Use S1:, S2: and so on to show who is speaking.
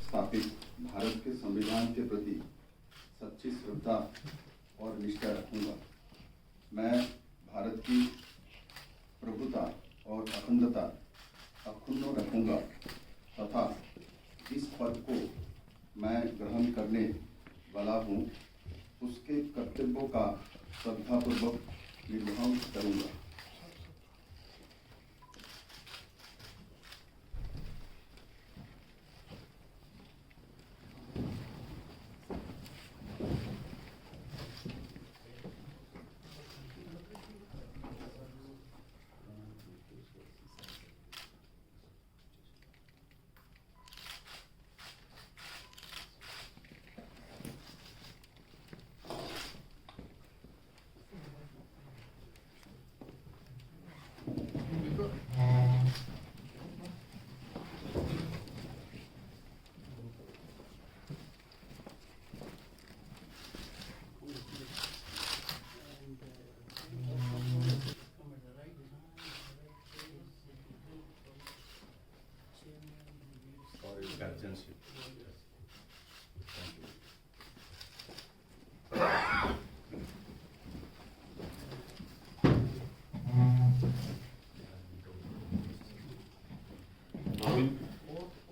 S1: स्थापित भारत के संविधान के प्रति सच्ची श्रद्धा और निष्ठा रखूंगा। मैं भारत की प्रभुता और अखंडता अक्षुण्ण रखूंगा तथा इस पद को मैं ग्रहण करने वाला हूँ उसके कर्तव्यों का श्रद्धापूर्वक निर्वहन करूंगा।
S2: Guardianship.